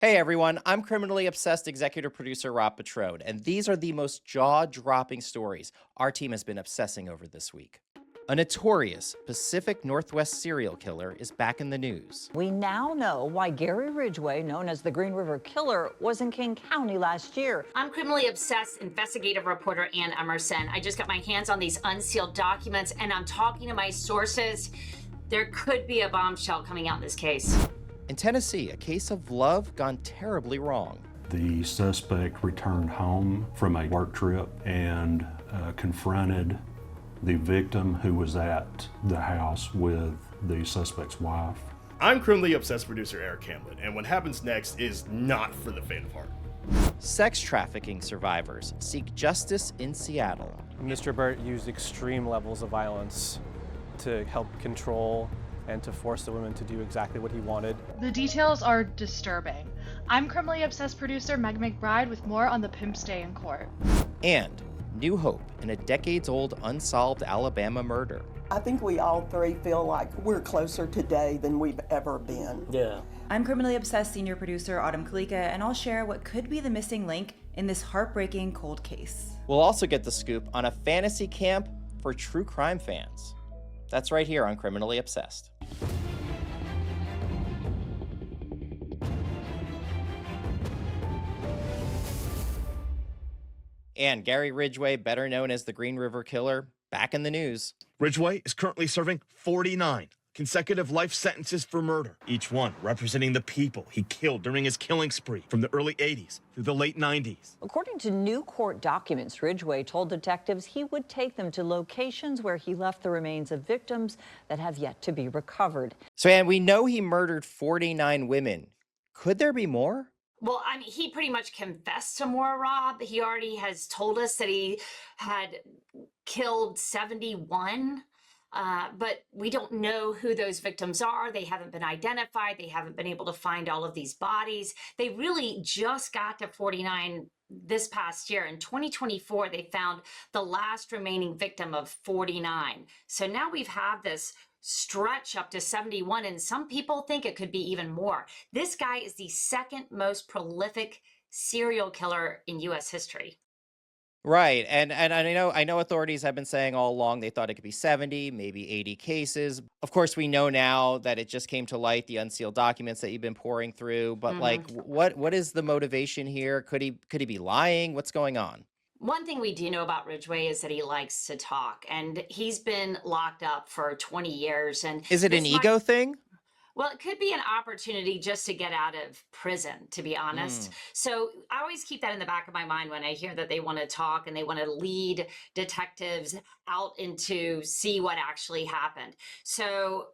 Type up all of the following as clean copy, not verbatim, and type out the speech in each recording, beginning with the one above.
Hey everyone, I'm criminally obsessed executive producer Rob Petrode, and these are the most jaw dropping stories our team has been obsessing over this week. A notorious Pacific Northwest serial killer is back in the news. We now know why Gary Ridgway, known as the Green River Killer, was in King County last year. I'm criminally obsessed investigative reporter Ann Emerson. I just got my hands on these unsealed documents and I'm talking to my sources. There could be a bombshell coming out in this case. In Tennessee, a case of love gone terribly wrong. The suspect returned home from a work trip and confronted the victim who was at the house with the suspect's wife. I'm criminally obsessed producer Eric Hamlin, and what happens next is not for the faint of heart. Sex trafficking survivors seek justice in Seattle. Mr. Burt used extreme levels of violence to help control and to force the women to do exactly what he wanted. The details are disturbing. I'm criminally obsessed producer Meg McBride with more on the Pimp's day in court. And new hope in a decades-old unsolved Alabama murder. I think we all three feel like we're closer today than we've ever been. Yeah. I'm criminally obsessed senior producer Autumn Kalika, and I'll share what could be the missing link in this heartbreaking cold case. We'll also get the scoop on a fantasy camp for true crime fans. That's right here on Criminally Obsessed. And Gary Ridgway, better known as the Green River Killer, back in the news. Ridgway is currently serving 49 consecutive life sentences for murder, each one representing the people he killed during his killing spree from the early 80s through the late 90s. According to new court documents, Ridgway told detectives he would take them to locations where he left the remains of victims that have yet to be recovered. So, and we know he murdered 49 women. Could there be more? Well, I mean, he pretty much confessed to more, Rob. He already has told us that he had killed 71. But we don't know who those victims are. They haven't been identified. They haven't been able to find all of these bodies. They really just got to 49 this past year. In 2024, they found the last remaining victim of 49. So now we've had this stretch up to 71, and some people think it could be even more. This guy is the second most prolific serial killer in U.S. history. Right. And I know authorities have been saying all along they thought it could be 70, maybe 80 cases. Of course, we know now that it just came to light, the unsealed documents that you've been pouring through. But what is the motivation here? Could he be lying? What's going on? One thing we do know about Ridgway is that he likes to talk, and he's been locked up for 20 years. And is it an ego thing? Well, it could be an opportunity just to get out of prison, to be honest. So I always keep that in the back of my mind when I hear that they want to talk and they want to lead detectives out into see what actually happened. So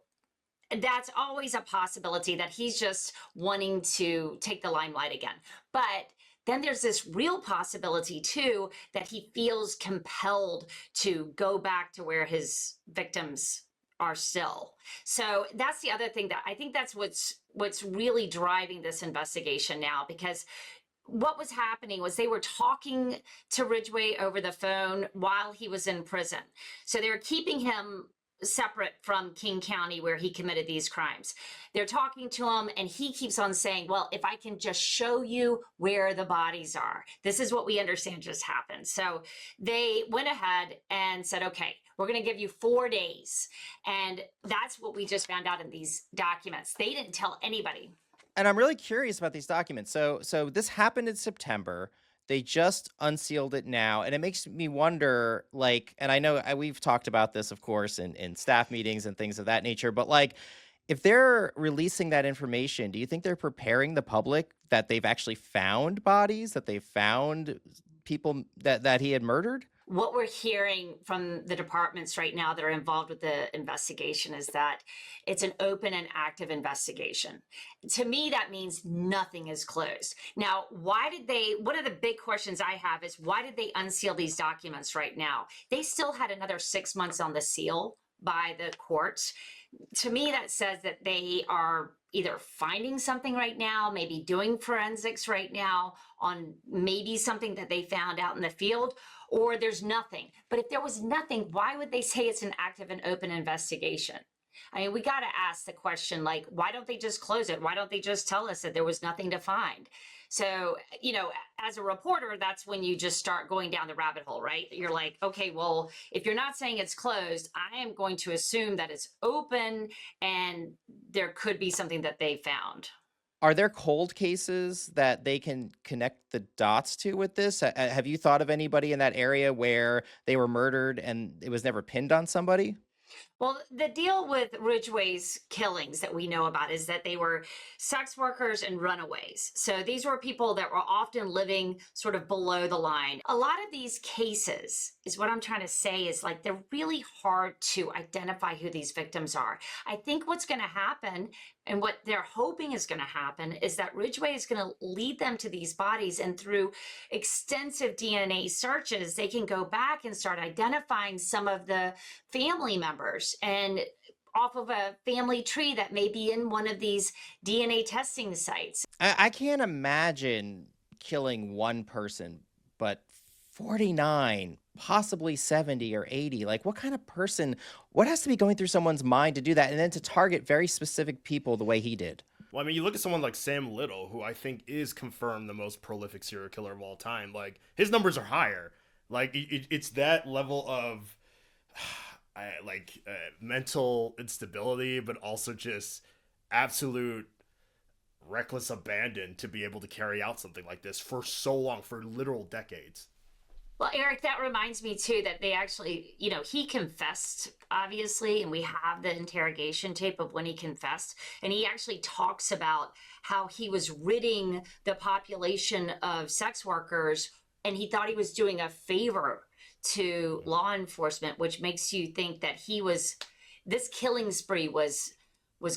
that's always a possibility that he's just wanting to take the limelight again. But then there's this real possibility, too, that he feels compelled to go back to where his victims are still. So that's the other thing that I think that's what's really driving this investigation now, because what was happening was they were talking to Ridgway over the phone while he was in prison. So they were keeping him separate from King County where he committed these crimes. They're talking to him and he keeps on saying, well, if I can just show you where the bodies are, this is what we understand just happened. So they went ahead and said, okay, we're going to give you 4 days. And that's what we just found out in these documents. They didn't tell anybody. And I'm really curious about these documents. So this happened in September. They just unsealed it now. And it makes me wonder, like, and I know we've talked about this, of course, in staff meetings and things of that nature. But like, if they're releasing that information, do you think they're preparing the public that they've actually found bodies, that they've found people that he had murdered? What we're hearing from the departments right now that are involved with the investigation is that it's an open and active investigation. To me, that means nothing is closed. Now, one of the big questions I have is why did they unseal these documents right now? They still had another 6 months on the seal by the courts. To me, that says that they are either finding something right now, maybe doing forensics right now on maybe something that they found out in the field, or there's nothing. But if there was nothing, why would they say it's an active and open investigation? I mean, we got to ask the question, like, why don't they just close it? Why don't they just tell us that there was nothing to find? So, as a reporter, that's when you just start going down the rabbit hole, right? You're like, okay, well, if you're not saying it's closed, I am going to assume that it's open and there could be something that they found. Are there cold cases that they can connect the dots to with this? Have you thought of anybody in that area where they were murdered and it was never pinned on somebody? Well, the deal with Ridgway's killings that we know about is that they were sex workers and runaways. So these were people that were often living sort of below the line. A lot of these cases, is what I'm trying to say, is like they're really hard to identify who these victims are. I think what's going to happen, and what they're hoping is going to happen, is that Ridgway is going to lead them to these bodies, and through extensive DNA searches, they can go back and start identifying some of the family members and off of a family tree that may be in one of these DNA testing sites. I can't imagine killing one person, but 49, possibly 70 or 80. Like, what kind of person, what has to be going through someone's mind to do that? And then to target very specific people the way he did. Well, I mean, you look at someone like Sam Little, who I think is confirmed the most prolific serial killer of all time. Like, his numbers are higher. Like, it's that level of mental instability, but also just absolute reckless abandon to be able to carry out something like this for so long, for literal decades. Well, Eric, that reminds me too that they actually, he confessed, obviously, and we have the interrogation tape of when he confessed, and he actually talks about how he was ridding the population of sex workers, and he thought he was doing a favor to law enforcement, which makes you think that this killing spree was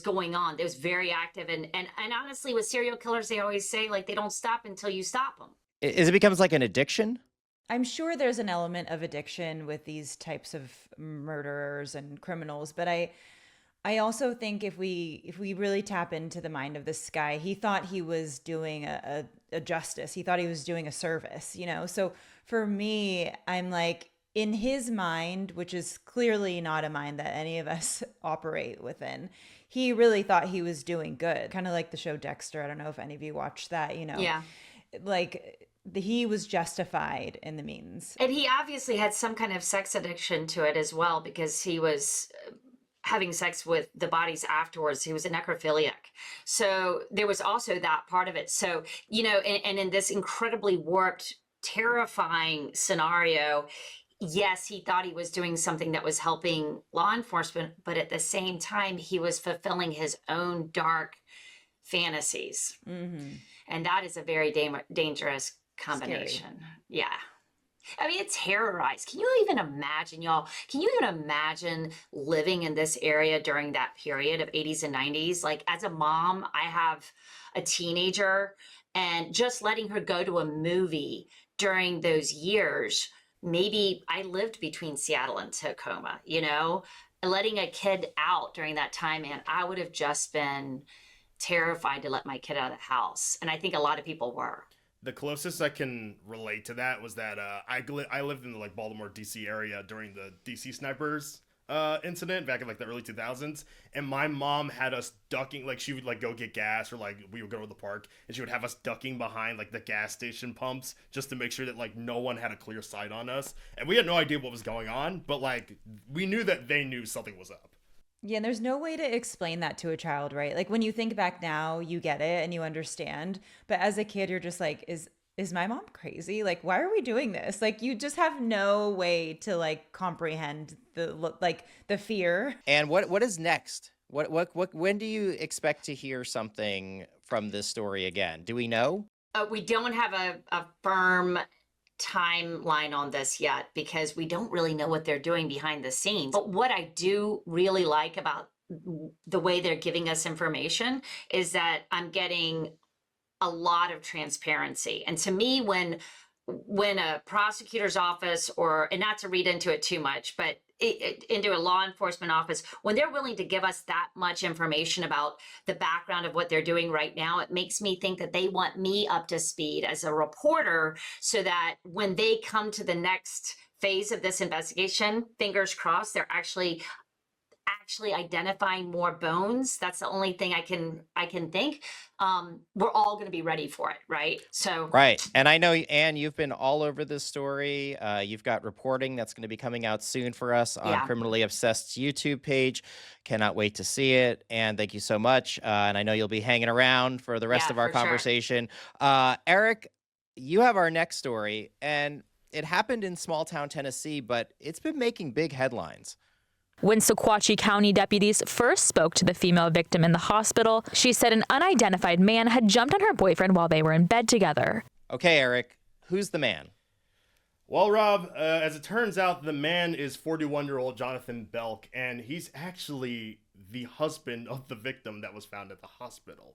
going on. It was very active. And honestly, with serial killers, they always say, like, they don't stop until you stop them. It becomes like an addiction? I'm sure there's an element of addiction with these types of murderers and criminals, but I also think if we really tap into the mind of this guy, he thought he was doing a justice. He thought he was doing a service, So for me, I'm like, in his mind, which is clearly not a mind that any of us operate within, he really thought he was doing good. Kind of like the show Dexter. I don't know if any of you watched that, Yeah. Like, he was justified in the means. And he obviously had some kind of sex addiction to it as well, because he was having sex with the bodies afterwards. He was a necrophiliac. So there was also that part of it. So, and in this incredibly warped, terrifying scenario, yes, he thought he was doing something that was helping law enforcement, but at the same time, he was fulfilling his own dark fantasies. Mm-hmm. And that is a very dangerous combination. Scary. Yeah. I mean, it's terrorized. Can you even imagine, y'all? Can you even imagine living in this area during that period of 80s and 90s? Like, as a mom, I have a teenager, and just letting her go to a movie during those years, maybe I lived between Seattle and Tacoma, letting a kid out during that time, man, I would have just been terrified to let my kid out of the house. And I think a lot of people were. The closest I can relate to that was that I lived in the Baltimore, D.C. area during the D.C. snipers incident back in the early 2000s, and my mom had us ducking. She would go get gas, or we would go to the park, and she would have us ducking behind the gas station pumps just to make sure that no one had a clear sight on us, and we had no idea what was going on, but we knew that they knew something was up. Yeah, and there's no way to explain that to a child, right? When you think back now, you get it and you understand. But as a kid, you're just like, is my mom crazy? Why are we doing this? You just have no way to comprehend the fear. And what is next? When do you expect to hear something from this story again? Do we know? We don't have a firm timeline on this yet, because we don't really know what they're doing behind the scenes. But what I do really like about the way they're giving us information is that I'm getting a lot of transparency. And to me, when a prosecutor's office, and not to read into it too much, but into a law enforcement office, when they're willing to give us that much information about the background of what they're doing right now, it makes me think that they want me up to speed as a reporter, so that when they come to the next phase of this investigation, fingers crossed, they're actually actually identifying more bones, that's the only thing I can think. We're all going to be ready for it, right? So Right. And I know, Anne, you've been all over this story. You've got reporting that's going to be coming out soon for us on yeah, Criminally Obsessed's YouTube page. Cannot wait to see it. And thank you so much. And I know you'll be hanging around for the rest yeah, of our for sure. conversation. Eric, you have our next story, and it happened in small town Tennessee, but it's been making big headlines. When Sequatchie County deputies first spoke to the female victim in the hospital, she said an unidentified man had jumped on her boyfriend while they were in bed together. Okay, Eric, who's the man? Well, Rob, as it turns out, the man is 41-year-old Jonathan Belk, and he's actually the husband of the victim that was found at the hospital.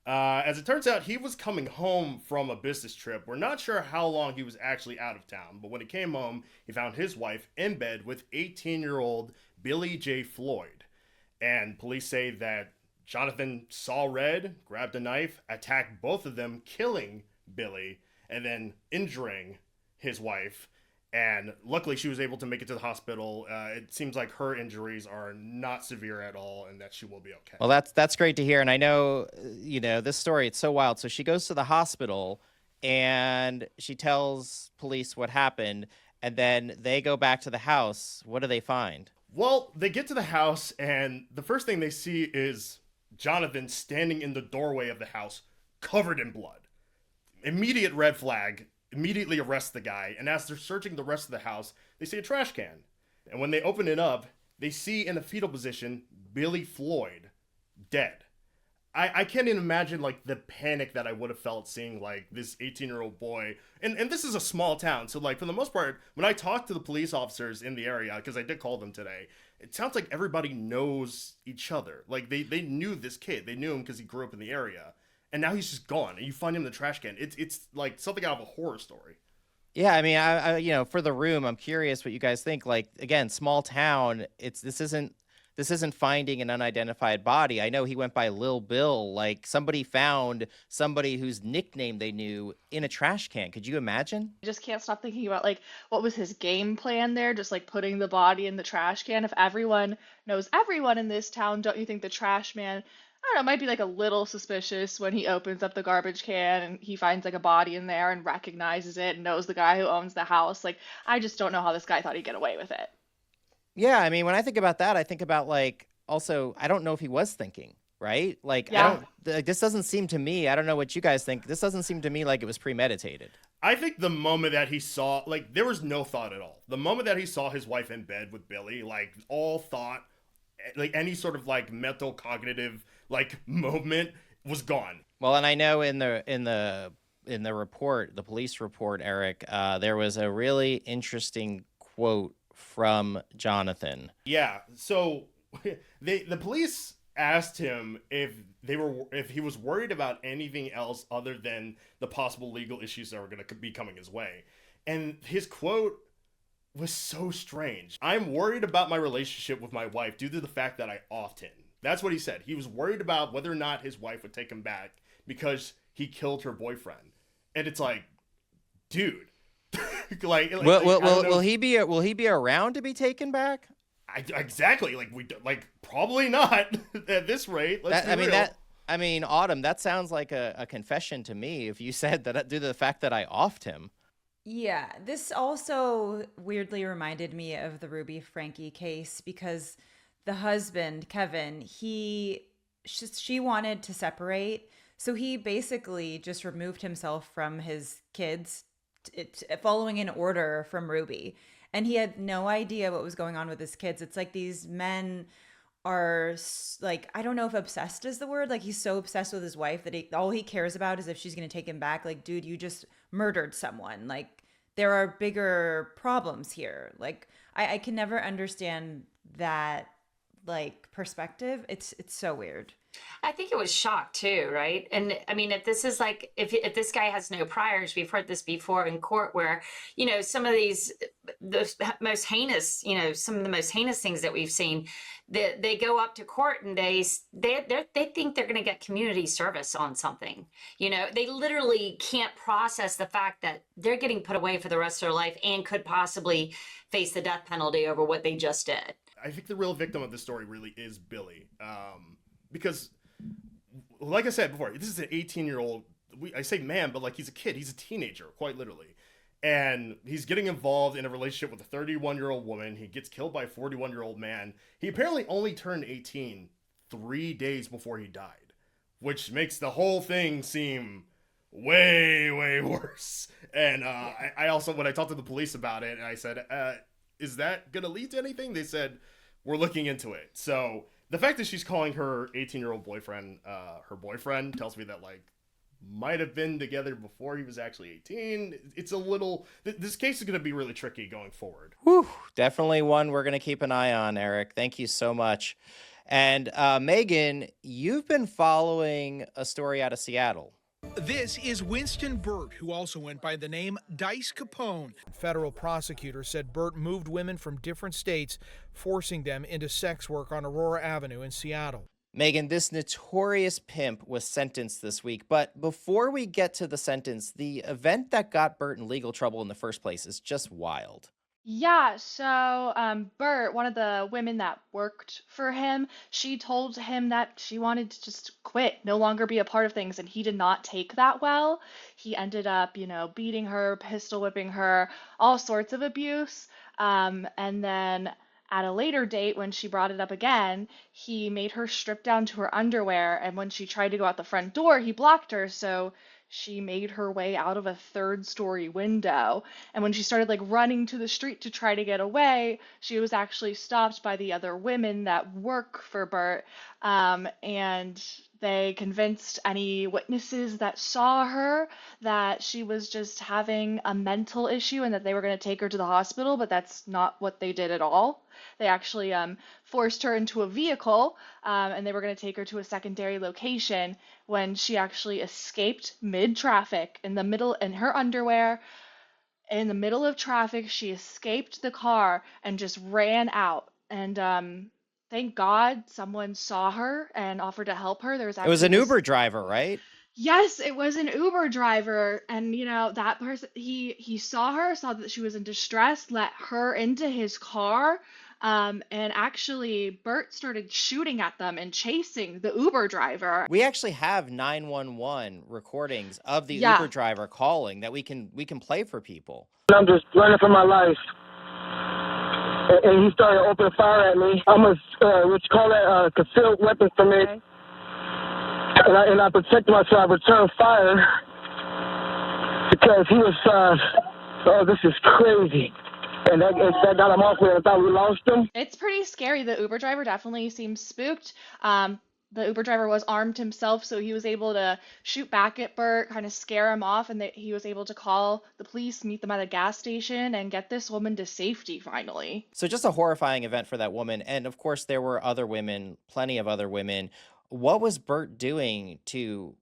As it turns out, he was coming home from a business trip. We're not sure how long he was actually out of town, but when he came home, he found his wife in bed with 18-year-old Billy J. Floyd. And police say that Jonathan saw red, grabbed a knife, attacked both of them, killing Billy, and then injuring his wife. And luckily, she was able to make it to the hospital. It seems like her injuries are not severe at all, and that she will be okay. Well, that's great to hear. And I know, this story, it's so wild. So she goes to the hospital, and she tells police what happened, and then they go back to the house. What do they find? Well, they get to the house, and the first thing they see is Jonathan standing in the doorway of the house, covered in blood. Immediate red flag. Immediately arrest the guy, and as they're searching the rest of the house, they see a trash can. And when they open it up, they see in a fetal position Billy Floyd dead. I can't even imagine like the panic that I would have felt seeing like this 18-year-old boy. And this is a small town, so like for the most part, when I talk to the police officers in the area, because I did call them today, it sounds like everybody knows each other. Like they knew this kid. They knew him because he grew up in the area. And now he's just gone, and you find him in the trash can. It's like something out of a horror story. Yeah, I mean, I for the room, I'm curious what you guys think. Like, again, small town. This isn't finding an unidentified body. I know he went by Lil Bill. Like, somebody found somebody whose nickname they knew in a trash can. Could you imagine? I just can't stop thinking about like what was his game plan there, just like putting the body in the trash can. If everyone knows everyone in this town, don't you think the trash man, I don't know, might be like a little suspicious when he opens up the garbage can and he finds like a body in there and recognizes it and knows the guy who owns the house. Like, I just don't know how this guy thought he'd get away with it. Yeah, I mean, when I think about that, I think about like also, I don't know if he was thinking, right? Like, Yeah. this doesn't seem to me, I don't know what you guys think. This doesn't seem to me like it was premeditated. I think the moment that he saw, like, there was no thought at all. The moment that he saw his wife in bed with Billy, like, all thought, like, any sort of, like, mental, cognitive, like, movement was gone. Well, and I know in the report, the police report, Eric, there was a really interesting quote from Jonathan. Yeah, so the police asked him if he was worried about anything else other than the possible legal issues that were going to be coming his way. And his quote was so strange. "I'm worried about my relationship with my wife due to the fact that I offed him." That's what he said. He was worried about whether or not his wife would take him back because he killed her boyfriend. And it's like, dude. Will he be around to be taken back? Exactly. Like probably not at this rate. Let's be real. I mean, Autumn, that sounds like a confession to me if you said that due to the fact that I offed him. Yeah, this also weirdly reminded me of the Ruby Frankie case because the husband, Kevin, she wanted to separate. So he basically just removed himself from his kids, following an order from Ruby. And he had no idea what was going on with his kids. It's like these men are like, I don't know if obsessed is the word. Like, he's so obsessed with his wife that all he cares about is if she's going to take him back. Like, dude, you just murdered someone. Like, there are bigger problems here. Like, I can never understand that, like, perspective. It's so weird. I think it was shock too, right? And I mean, if this is like, if this guy has no priors, we've heard this before in court where, some of the most heinous, some of the most heinous things that we've seen, they go up to court and they think they're going to get community service on something. They literally can't process the fact that they're getting put away for the rest of their life and could possibly face the death penalty over what they just did. I think the real victim of this story really is Billy, because, like I said before, this is an 18-year-old. I say man, but like he's a kid. He's a teenager, quite literally, and he's getting involved in a relationship with a 31-year-old woman. He gets killed by a 41-year-old man. He apparently only turned 18 3 days before he died, which makes the whole thing seem way worse. And I also, when I talked to the police about it, and I said, is that gonna lead to anything? They said, we're looking into it. So the fact that she's calling her 18-year-old boyfriend her boyfriend tells me that, like, might have been together before he was actually 18. It's a little, this case is going to be really tricky going forward. Whew, definitely one we're going to keep an eye on, Eric. Thank you so much. And Megan, you've been following a story out of Seattle. This is Winston Burt, who also went by the name Dice Capone. Federal prosecutors said Burt moved women from different states, forcing them into sex work on Aurora Avenue in Seattle. Megan, this notorious pimp was sentenced this week. But before we get to the sentence, the event that got Burt in legal trouble in the first place is just wild. Yeah, so Burt, one of the women that worked for him, she told him that she wanted to just quit, no longer be a part of things, and he did not take that well. He ended up, beating her, pistol whipping her, all sorts of abuse. And then at a later date, when she brought it up again, he made her strip down to her underwear, and when she tried to go out the front door, he blocked her, so she made her way out of a third-story window. And when she started running to the street to try to get away, she was actually stopped by the other women that work for Burt, and they convinced any witnesses that saw her that she was just having a mental issue and that they were going to take her to the hospital, but that's not what they did at all. They actually forced her into a vehicle, and they were going to take her to a secondary location when she actually escaped mid-traffic in her underwear. In the middle of traffic, she escaped the car and just ran out. And thank God someone saw her and offered to help her. It was an Uber driver, right? Yes, it was an Uber driver, and that person, he saw her, saw that she was in distress, let her into his car, and actually Burt started shooting at them and chasing the Uber driver. We actually have 911 recordings of the Yeah. Uber driver calling that we can play for people. I'm just running for my life. And he started opening fire at me. I'm a, what you call that, concealed weapon for me. Okay. And I protected myself. I returned fire because he was, this is crazy. And that got him off me. I thought we lost him. It's pretty scary. The Uber driver definitely seems spooked. The Uber driver was armed himself, so he was able to shoot back at Burt, kind of scare him off, and he was able to call the police, meet them at a gas station, and get this woman to safety finally. So just a horrifying event for that woman. And of course, there were other women, plenty of other women. What was Burt doing to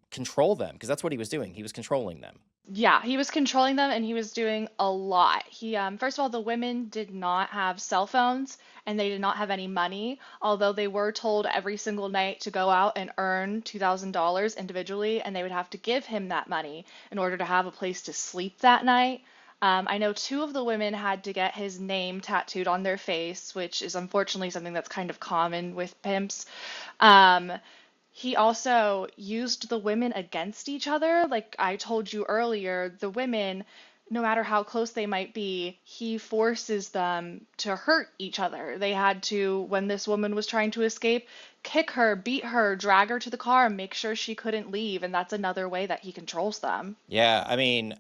control them? Because that's what he was doing. He was controlling them. Yeah, he was controlling them, and he was doing a lot. He, first of all, the women did not have cell phones, and they did not have any money, although they were told every single night to go out and earn $2,000 individually, and they would have to give him that money in order to have a place to sleep that night. I know 2 of the women had to get his name tattooed on their face, which is unfortunately something that's kind of common with pimps. He also used the women against each other. Like I told you earlier, the women, no matter how close they might be, he forces them to hurt each other. They had to, when this woman was trying to escape, kick her, beat her, drag her to the car, and make sure she couldn't leave. And that's another way that he controls them. Yeah, I mean,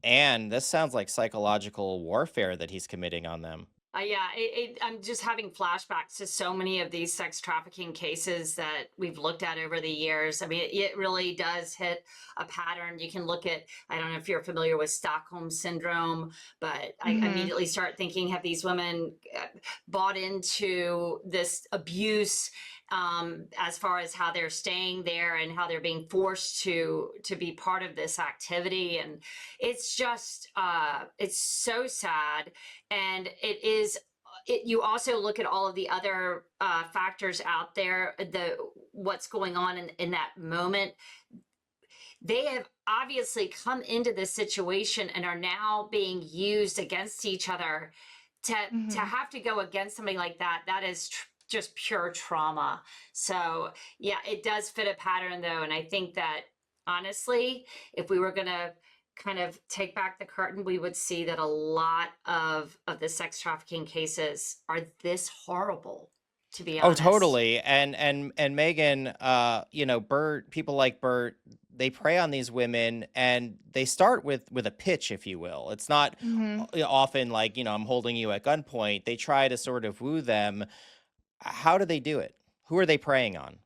Anne, this sounds like psychological warfare that he's committing on them. Yeah, I'm just having flashbacks to so many of these sex trafficking cases that we've looked at over the years. I mean, it really does hit a pattern. You can look at, I don't know if you're familiar with Stockholm Syndrome, but I immediately start thinking, have these women bought into this abuse as far as how they're staying there and how they're being forced to be part of this activity? And it's just, it's so sad. And you also look at all of the other factors out there, what's going on in that moment. They have obviously come into this situation and are now being used against each other. to have to go against somebody like that, that is just pure trauma. So yeah, it does fit a pattern though. And I think that honestly, if we were going to kind of take back the curtain, we would see that a lot of the sex trafficking cases are this horrible, to be Oh, honest. totally. And Megan, Burt, people like Burt, they prey on these women and they start with a pitch, if you will. It's not often like, I'm holding you at gunpoint. They try to sort of woo them. How do they do it? Who are they preying on?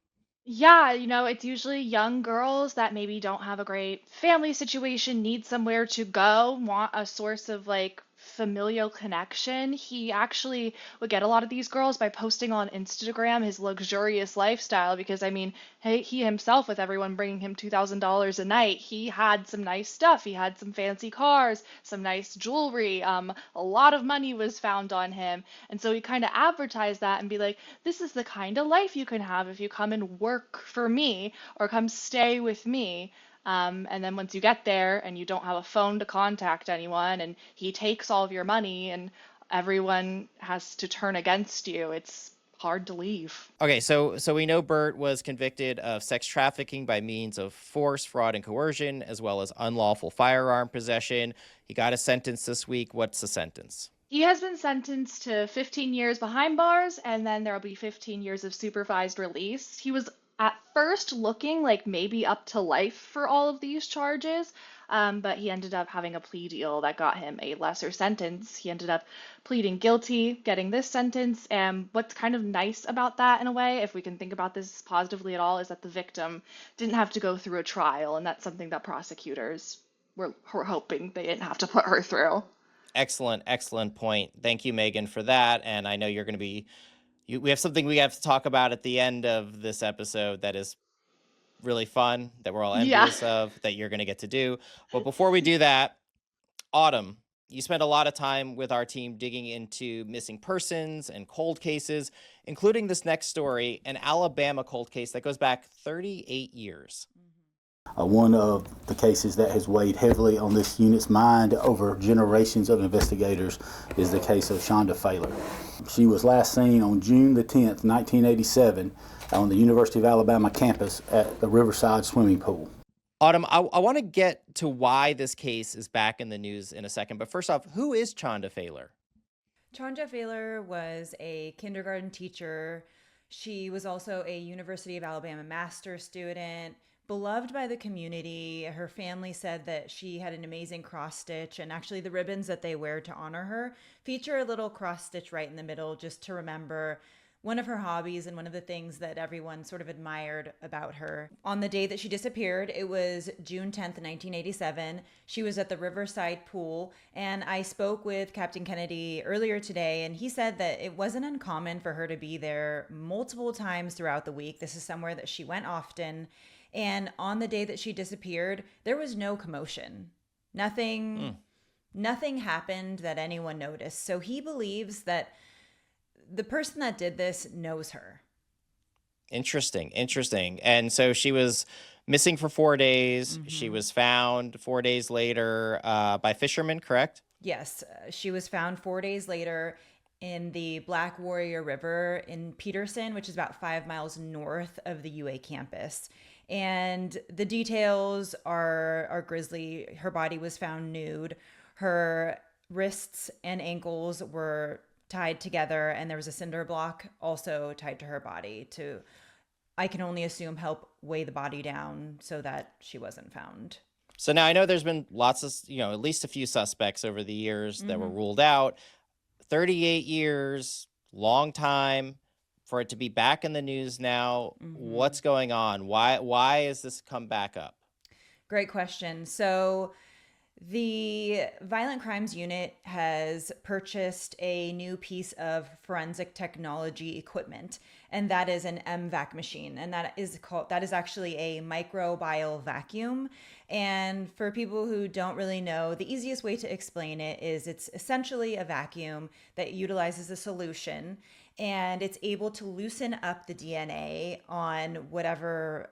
Yeah, it's usually young girls that maybe don't have a great family situation, need somewhere to go, want a source of like familial connection. He actually would get a lot of these girls by posting on Instagram his luxurious lifestyle because he himself, with everyone bringing him $2,000 a night, he had some nice stuff. He had some fancy cars, some nice jewelry. A lot of money was found on him. And so he kind of advertised that and be like, this is the kind of life you can have if you come and work for me or come stay with me. And then once you get there and you don't have a phone to contact anyone and he takes all of your money and everyone has to turn against you, it's hard to leave. Okay, so we know Burt was convicted of sex trafficking by means of force, fraud, and coercion, as well as unlawful firearm possession. He got a sentence this week. What's the sentence? He has been sentenced to 15 years behind bars, and then there will be 15 years of supervised release. He was at first looking like maybe up to life for all of these charges, but he ended up having a plea deal that got him a lesser sentence. He ended up pleading guilty, getting this sentence, and what's kind of nice about that in a way, if we can think about this positively at all, is that the victim didn't have to go through a trial, and that's something that prosecutors were hoping they didn't have to put her through. Excellent point. Thank you, Megan, for that. And I know you're going to be, we have something we have to talk about at the end of this episode that is really fun, that we're all envious of, that you're going to get to do. But before we do that, Autumn, you spent a lot of time with our team digging into missing persons and cold cases, including this next story, an Alabama cold case that goes back 38 years. One of the cases that has weighed heavily on this unit's mind over generations of investigators is the case of Chanda Fehler. She was last seen on June the 10th, 1987, on the University of Alabama campus at the Riverside swimming pool. Autumn, I want to get to why this case is back in the news in a second, but first off, who is Chanda Fehler? Chanda Fehler was a kindergarten teacher. She was also a University of Alabama master's student, beloved by the community. Her family said that she had an amazing cross stitch, and actually the ribbons that they wear to honor her feature a little cross stitch right in the middle just to remember one of her hobbies and one of the things that everyone sort of admired about her. On the day that she disappeared, it was June 10th, 1987. She was at the Riverside pool, and I spoke with Captain Kennedy earlier today, and he said that it wasn't uncommon for her to be there multiple times throughout the week. This is somewhere that she went often. And on the day that she disappeared, there was no commotion. Nothing happened that anyone noticed. So he believes that the person that did this knows her. Interesting. And so she was missing for 4 days. Mm-hmm. She was found 4 days later by fishermen, correct? Yes. She was found 4 days later in the Black Warrior River in Peterson, which is about 5 miles north of the UA campus. And the details are grisly. Her body was found nude. Her wrists and ankles were tied together, and there was a cinder block also tied to her body to, I can only assume, help weigh the body down so that she wasn't found. So now I know there's been lots of, at least a few suspects over the years that were ruled out. 38 years, long time. For it to be back in the news now, what's going on? Why is this come back up? Great question. So the Violent Crimes Unit has purchased a new piece of forensic technology equipment, and that is an MVAC machine, and that is actually a microbial vacuum. And for people who don't really know, the easiest way to explain it is it's essentially a vacuum that utilizes a solution, and it's able to loosen up the DNA on whatever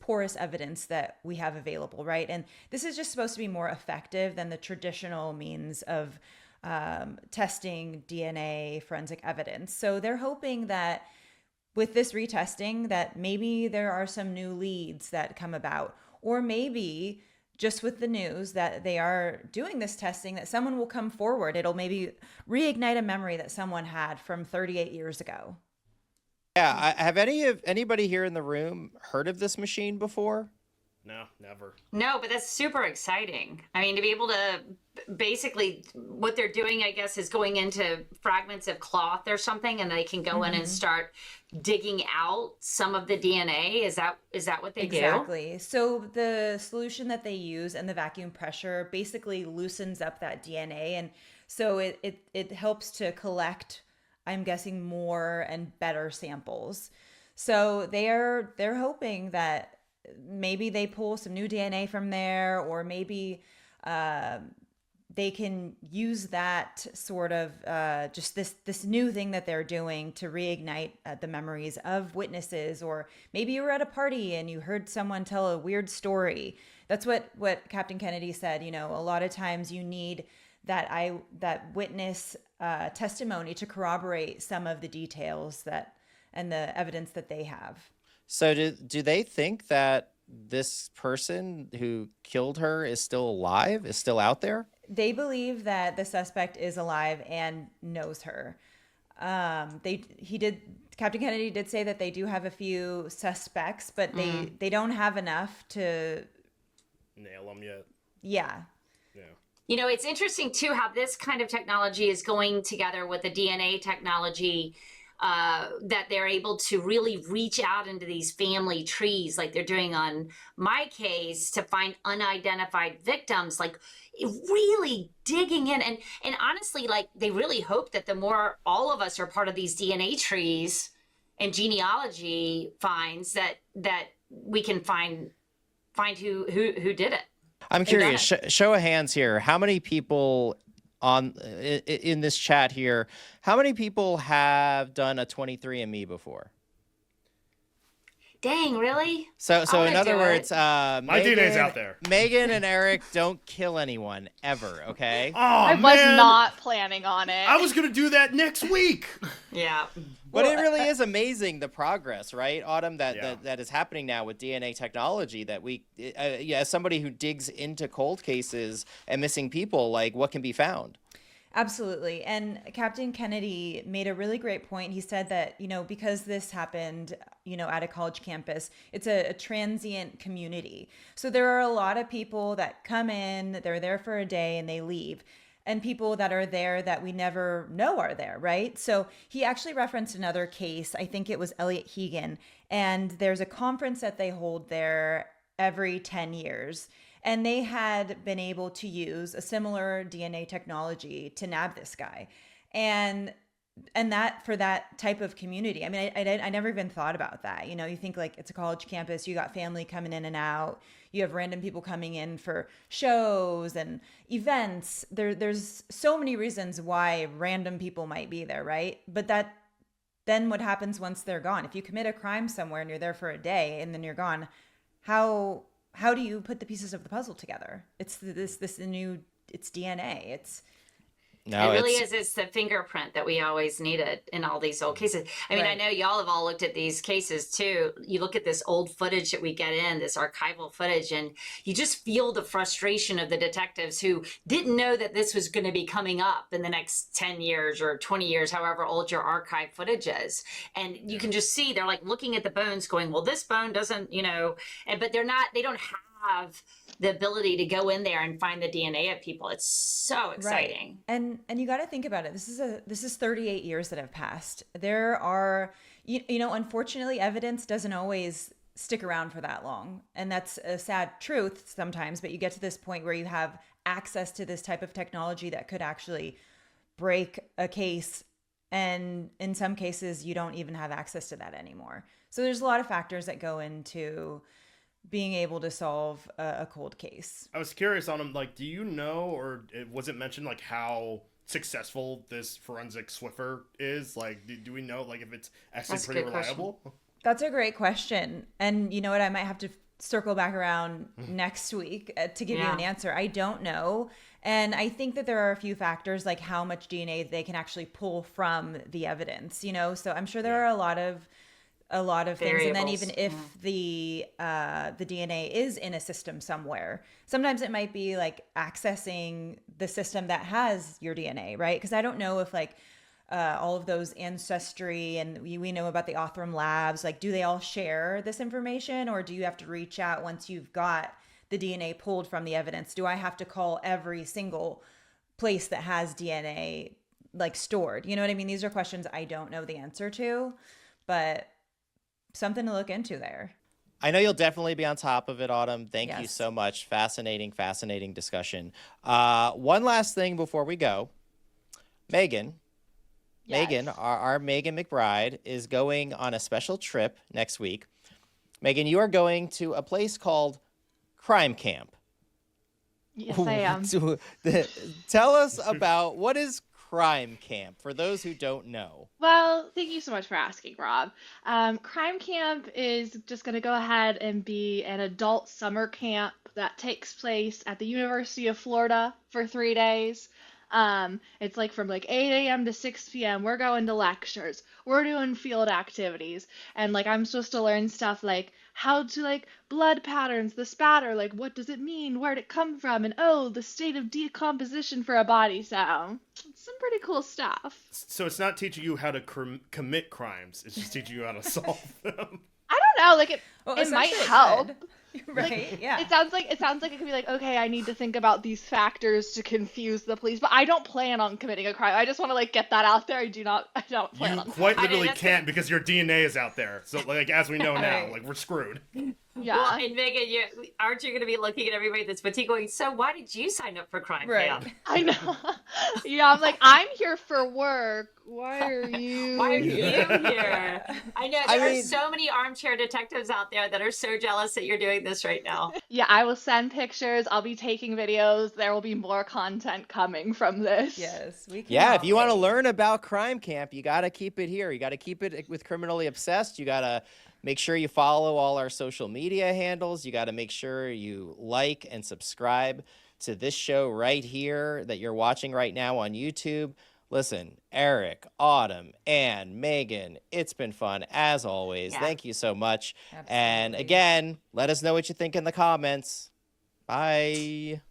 porous evidence that we have available, right? And this is just supposed to be more effective than the traditional means of testing DNA forensic evidence. So they're hoping that with this retesting that maybe there are some new leads that come about, or maybe just with the news that they are doing this testing, that someone will come forward. It'll maybe reignite a memory that someone had from 38 years ago. Yeah, have anybody here in the room heard of this machine before? No, never. No, but that's super exciting. I mean, to be able to basically what they're doing, I guess, is going into fragments of cloth or something, and they can go in and start digging out some of the DNA. Is that what they do? Exactly. So the solution that they use and the vacuum pressure basically loosens up that DNA, and so it helps to collect, I'm guessing, more and better samples. So they're hoping that maybe they pull some new DNA from there, or maybe they can use that sort of just this new thing that they're doing to reignite the memories of witnesses. Or maybe you were at a party and you heard someone tell a weird story. That's what Captain Kennedy said. You know, a lot of times you need that witness testimony to corroborate some of the details and the evidence that they have. So do they think that this person who killed her is still alive, is still out there? They believe that the suspect is alive and knows her. Captain Kennedy did say that they do have a few suspects, but they don't have enough to nail them yet. Yeah. You know, it's interesting too how this kind of technology is going together with the DNA technology, that they're able to really reach out into these family trees like they're doing on my case to find unidentified victims, like really digging in. And honestly, like they really hope that the more all of us are part of these DNA trees and genealogy finds, that we can find who did it. I'm curious, show of hands here. How many people in this chat here, how many people have done a 23andMe before? Dang, really? So in other words, my DNA's out there. Megan and Eric don't kill anyone ever, okay? Oh, I was not planning on it. I was going to do that next week. Yeah. But it really is amazing, the progress, right, Autumn, that is happening now with DNA technology, that as somebody who digs into cold cases and missing people, like what can be found? Absolutely. And Captain Kennedy made a really great point. He said that, you know, because this happened, you know, at a college campus, it's a transient community. So there are a lot of people that come in, they're there for a day and they leave. And people that are there that we never know are there, right? So he actually referenced another case. I think it was Elliot Hegan. And there's a conference that they hold there every 10 years. And they had been able to use a similar DNA technology to nab this guy. And that, for that type of community, I mean, I never even thought about that. You know, you think like it's a college campus, you got family coming in and out, you have random people coming in for shows and events. There's so many reasons why random people might be there, right? But then what happens once they're gone? If you commit a crime somewhere and you're there for a day and then you're gone, how do you put the pieces of the puzzle together? It's it's DNA. It's the fingerprint that we always needed in all these old cases. I mean, I know y'all have all looked at these cases too. You look at this old footage that we get in, this archival footage, and you just feel the frustration of the detectives who didn't know that this was going to be coming up in the next 10 years or 20 years, however old your archive footage is. And you can just see, they're like looking at the bones going, well, this bone doesn't, you know, but they don't have the ability to go in there and find the DNA of people. It's so exciting. Right. And you got to think about it. This is 38 years that have passed. There are, you know, unfortunately, evidence doesn't always stick around for that long. And that's a sad truth sometimes, but you get to this point where you have access to this type of technology that could actually break a case. And in some cases, you don't even have access to that anymore. So there's a lot of factors that go into being able to solve a cold case. I was curious on him, like, do you know, or was it mentioned, like, how successful this forensic Swiffer is? Like, do we know, like, if it's actually pretty reliable? That's a great question. And you know what? I might have to circle back around next week to give you an answer. I don't know. And I think that there are a few factors, like how much DNA they can actually pull from the evidence, you know? So I'm sure there are a lot of things. And then even if the DNA is in a system somewhere, sometimes it might be like accessing the system that has your DNA, right? Because I don't know if like all of those ancestry and we know about the Othram labs, like do they all share this information, or do you have to reach out once you've got the DNA pulled from the evidence? Do I have to call every single place that has DNA like stored? You know what I mean? These are questions I don't know the answer to, but something to look into there. I know you'll definitely be on top of it, Autumn. Thank you so much. Fascinating discussion. One last thing before we go. Megan, our Megan McBride is going on a special trip next week. Megan, you are going to a place called Crime Camp. Yes, I am. Tell us about what is Crime Camp for those who don't know. Well, thank you so much for asking, Rob. Crime Camp is just going to go ahead and be an adult summer camp that takes place at the University of Florida for 3 days. It's like from like 8 a.m. to 6 p.m. We're going to lectures. We're doing field activities. And like I'm supposed to learn stuff like how to like blood patterns, the spatter, like what does it mean? Where'd it come from? And oh, the state of decomposition for a body. So it's some pretty cool stuff. So it's not teaching you how to commit crimes. It's just teaching you how to solve them. I don't know, like it might help. Right? Like, yeah. It sounds like it could be like, okay, I need to think about these factors to confuse the police, but I don't plan on committing a crime. I just want to like get that out there. I don't plan on. You quite literally can't because your DNA is out there. So like as we know now, like we're screwed. Yeah. Well, and Megan, aren't you going to be looking at everybody that's fatigued going, so why did you sign up for Crime Camp? I know. Yeah, I'm like, I'm here for work. Why are you here? I know there are so many armchair detectives out there that are so jealous that you're doing this right now. Yeah, I will send pictures. I'll be taking videos. There will be more content coming from this. Yes, we can. Yeah, if you want to learn about Crime Camp, you got to keep it here. You got to keep it with Criminally Obsessed. You got to make sure you follow all our social media handles. You got to make sure you like and subscribe to this show right here that you're watching right now on YouTube. Listen, Eric, Autumn, and Megan, it's been fun as always. Yeah. Thank you so much. Absolutely. And again, let us know what you think in the comments. Bye.